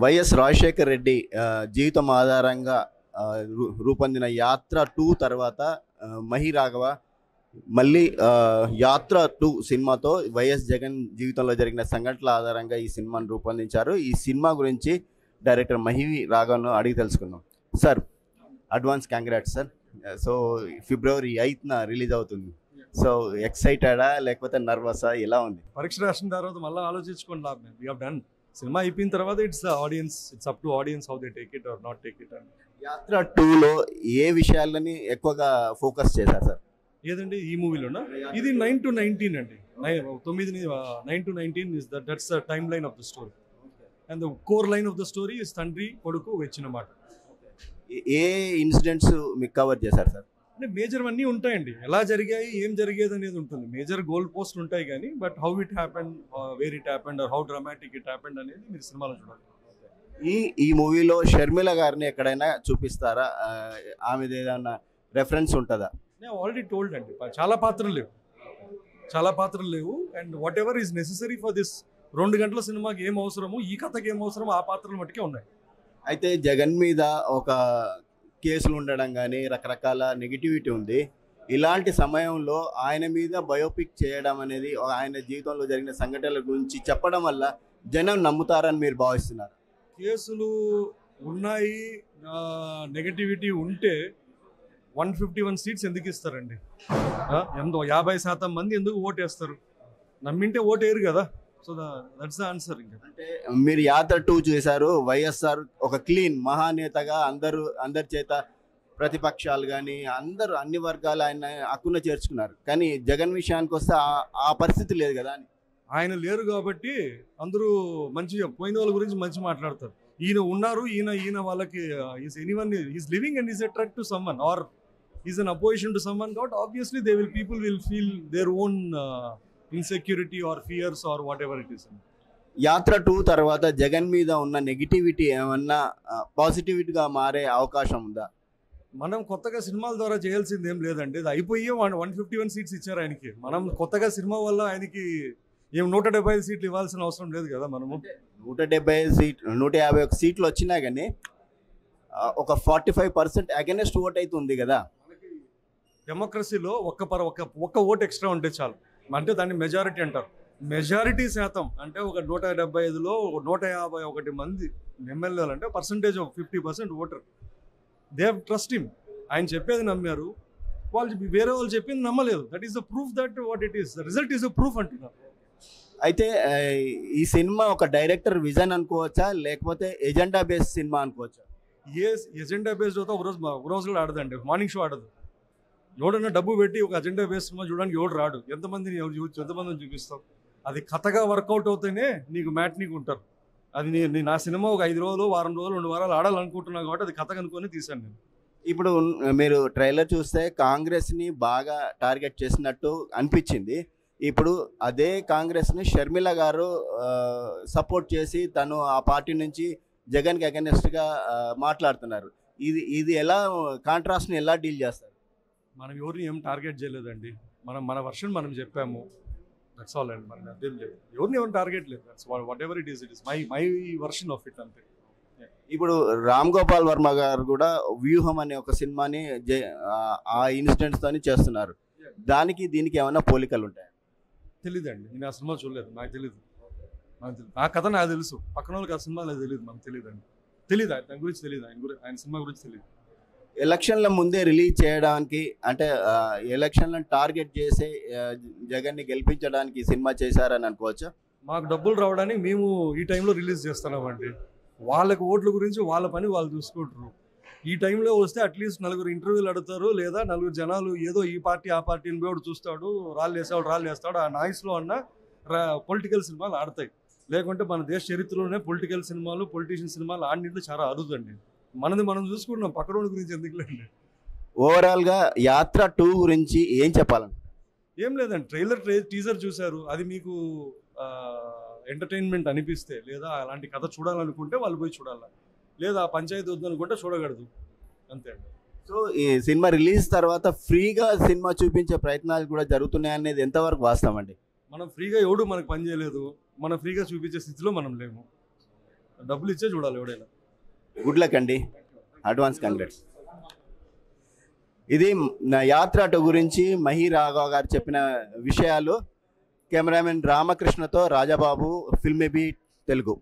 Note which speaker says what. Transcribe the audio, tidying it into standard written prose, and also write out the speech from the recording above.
Speaker 1: YS Rajasekhar Reddy జీవితం ఆధారంగా రూపొందిన యాత్ర 2 తర్వాత మహి రాఘవ మళ్ళీ యాత్ర 2 సినిమాతో వైఎస్ జగన్ జీవితంలో జరిగిన సంఘటనల ఆధారంగా ఈ సినిమాను రూపొందించారు. ఈ సినిమా గురించి డైరెక్టర్ మహి రాఘవను అడిగి తెలుసుకుందాం. Sir, advance congrats sir. So ఫిబ్రవరి 8న రిలీజ్ అవుతుంది. సో ఎక్సైటెడా లేకపోతే నర్వసా, ఎలా ఉంది?
Speaker 2: పరీక్ష రాసిన తర్వాత మళ్ళీ ఆలోచించుకోండి లాభం. We have done. సినిమా అయిపోయిన తర్వాత it's audience, it's up to audience how they take it or not take it.
Speaker 1: యాత్ర 2లో ఏ విషయాలని ఎక్కువగా ఫోకస్ చేశారు సార్?
Speaker 2: ఏదండి ఈ మూవీలోనా? ఇది 9 to 19 అండి. 9 to 19 is that's the time line of the story. And the core line of the story is తండ్రి కొడుకు వచ్చిన మాట.
Speaker 1: ఏ ఇన్సిడెంట్స్ మీకు కవర్ చేశారు సార్?
Speaker 2: అంటే మేజర్ అన్నీ ఉంటాయండి. ఎలా జరిగాయి, ఏం జరిగేది అనేది ఉంటుంది. మేజర్ గోల్ పోస్ట్లు ఉంటాయి కానీ but how it happened, where it happened or how dramatic it happened అనేది మీరు సినిమాలో చూడాలి.
Speaker 1: ఈ మూవీలో షర్మిల గారిని ఎక్కడైనా చూపిస్తారా? ఆమెది ఏదైనా రెఫరెన్స్ ఉంటుందా?
Speaker 2: నేను ఆల్రెడీ టోల్డ్ అండి, చాలా పాత్రలు లేవు. And what ever is necessary for this 2 గంటల సినిమాకి ఏం అవసరము, ఈ కథకి ఏం అవసరమో ఆ పాత్రలు మట్టుకే ఉన్నాయి.
Speaker 1: అయితే జగన్ మీద ఒక కేసులు ఉండడం కానీ రకరకాల నెగిటివిటీ ఉంది. ఇలాంటి సమయంలో ఆయన మీద బయోపిక్ చేయడం అనేది, ఆయన జీవితంలో జరిగిన సంఘటనల గురించి చెప్పడం వల్ల జనం నమ్ముతారని మీరు భావిస్తున్నారు?
Speaker 2: కేసులు ఉన్నాయి, నెగటివిటీ ఉంటే 151 సీట్స్ ఎందుకు ఇస్తారండి? 50% మంది ఎందుకు ఓటేస్తారు? నమ్మింటే ఓటేరు కదా. So that's the answer. ఇంకా
Speaker 1: అంటే మీరు యాత్ర 2 చూశారు. వైఎస్ఆర్ ఒక క్లీన్ మహానేతగా అందరి చేత, ప్రతిపక్షాలు కానీ అందరూ అన్ని వర్గాలు ఆయన హక్కున చేర్చుకున్నారు. కానీ జగన్ విషయానికి వస్తే ఆ పరిస్థితి లేదు కదా అని.
Speaker 2: ఆయన లేరు కాబట్టి అందరూ మంచిగా పోయిన వాళ్ళ గురించి మంచి మాట్లాడతారు. ఈయన ఉన్నారు, ఈయన వాళ్ళకి is living and is a threat to someone or is in opposition to someone. కాబట్టి obviously people will feel their own insecurity or fears or whatever it is.
Speaker 1: Yatra 2 తర్వాత జగన్ మీద ఉన్న నెగిటివిటీ ఏమన్నా పాజిటివిటీగా మారే అవకాశం ఉందా?
Speaker 2: మనం కొత్తగా సినిమాల ద్వారా చేయాల్సింది ఏం లేదండి. అది అయిపోయి 151 సీట్స్ ఇచ్చారు ఆయనకి. మనం కొత్తగా సినిమా వల్ల ఆయనకి 175 సీట్లు ఇవ్వాల్సిన అవసరం లేదు కదా. మనము
Speaker 1: 151 సీట్లు వచ్చినా కానీ ఒక 45% అగెనెస్ట్ ఓట్ అయితే ఉంది కదా.
Speaker 2: డెమోక్రసీలో ఒక్క ఓట్ ఎక్స్ట్రా ఉంటే చాలు. అంటే దాన్ని మెజారిటీ అంటారు. మెజారిటీ శాతం అంటే ఒక 175లో 151 మంది ఎమ్మెల్యేలు అంటే percentage of 50% voter. They have trust him. ఆయన చెప్పేది నమ్మారు, వేరే వాళ్ళు చెప్పింది నమ్మలేదు. That is the proof that what it is, the result is the proof అంటున్నారు.
Speaker 1: అయితే ఈ సినిమా ఒక డైరెక్టర్ విజన్ అనుకోవచ్చా లేకపోతే ఎజెండా బేస్డ్ సినిమా అనుకోవచ్చా?
Speaker 2: ఎజెండా బేస్డ్ అయితే ఒక రోజు కూడా ఆడదండి. మార్నింగ్ షో ఆడదు. ఎవడన్నా డబ్బు పెట్టి ఒక అజెండా బేస్డ్ సినిమా చూడడానికి ఎవడు రాడు. ఎంతమందిని చూపిస్తావు? అది కథగా వర్కౌట్ అవుతేనే నీకు మ్యాట్నీకి ఉంటారు. అది నా సినిమా ఒక 5 రోజులు, వారం రోజులు, 2 వారాలు ఆడాలనుకుంటున్నాను కాబట్టి అది కథ కనుక్కొని తీశాను నేను.
Speaker 1: ఇప్పుడు మీరు ట్రైలర్ చూస్తే కాంగ్రెస్ని బాగా టార్గెట్ చేసినట్టు అనిపించింది. ఇప్పుడు అదే కాంగ్రెస్ని షర్మిల గారు సపోర్ట్ చేసి తను ఆ పార్టీ నుంచి జగన్కి అగెనెస్ట్గా మాట్లాడుతున్నారు. ఇది ఎలా, కాంట్రాస్ట్ని ఎలా డీల్ చేస్తారు?
Speaker 2: మనం ఎవరిని ఏం టార్గెట్ చేయలేదండి. మన వర్షన్ మనం చెప్పాము. దట్స్ ఆల్ అండి. మనం అర్థం లేదు, ఎవరిని ఎవరిని టార్గెట్ లేదు. That's what ever it is my version of it అంతే.
Speaker 1: ఇప్పుడు రామ్ గోపాల్ వర్మ గారు కూడా వ్యూహం అనే ఒక సినిమాని ఆ ఇన్సిడెంట్స్తోని చేస్తున్నారు. దానికి దీనికి ఏమైనా పోలికలు ఉంటాయి?
Speaker 2: తెలీదండి, నేను ఆ సినిమా చూడలేదు. నాకు తెలీదు. ఆ కథ నాకు తెలుసు, పక్కన వాళ్ళకి ఆ సినిమా నాకు తెలియదు. మనకు తెలియదండి. తెలీదు, దాని గురించి తెలియదు. ఆయన సినిమా గురించి తెలియదు.
Speaker 1: ఎలక్షన్ల ముందే రిలీజ్ చేయడానికి, అంటే ఎలక్షన్లను టార్గెట్ చేసి జగన్ని గెలిపించడానికి సినిమా చేశారని అనుకోవచ్చా?
Speaker 2: మాకు డబ్బులు రావడానికి మేము ఈ టైంలో రిలీజ్ చేస్తున్నామండి. వాళ్ళకి ఓట్ల గురించి వాళ్ళ పని వాళ్ళు చూసుకుంటారు. ఈ టైంలో వస్తే అట్లీస్ట్ 4 ఇంటర్వ్యూలు అడుగుతారు, లేదా 4 జనాలు ఏదో ఈ పార్టీ ఆ పార్టీని బేడు చూస్తాడు, రాళ్ళు వేస్తాడు. ఆ నాయిస్లో అన్న పొలిటికల్ సినిమాలు ఆడతాయి. లేకుంటే మన దేశ చరిత్రలోనే పొలిటికల్ సినిమాలు, పొలిటీషియన్ సినిమాలు ఆడినట్లు చాలా అరుదండి. మనది మనం చూసుకుంటున్నాం, పక్కన గురించి ఎందుకులేండి.
Speaker 1: ఓవరాల్గా యాత్ర 2 గురించి ఏం చెప్పాలంటే?
Speaker 2: ఏం లేదండి, టీజర్ చూశారు. అది మీకు ఎంటర్టైన్మెంట్ అనిపిస్తే, లేదా అలాంటి కథ చూడాలనుకుంటే వాళ్ళు పోయి చూడాలి, లేదా పంచాయతీ వద్దనుకుంటే చూడగలదు, అంతే అండి.
Speaker 1: సో ఈ సినిమా రిలీజ్ తర్వాత ఫ్రీగా సినిమా చూపించే ప్రయత్నాలు కూడా జరుగుతున్నాయి అనేది ఎంతవరకు వాస్తవం అండి?
Speaker 2: మనం ఫ్రీగా ఎవడు మనకు పని చేయలేదు, మనం ఫ్రీగా చూపించే స్థితిలో మనం లేము. డబ్బులు ఇచ్చే చూడాలి ఎవడైనా.
Speaker 1: గుడ్ లక్ అండి, అడ్వాన్స్ కంగ్రాట్స్. ఇది నా యాత్ర అటు గురించి మహి రాఘవ గారు చెప్పిన విషయాలు. కెమెరామెన్ రామకృష్ణతో రాజాబాబు, ఫిల్మీ బీట్ తెలుగు.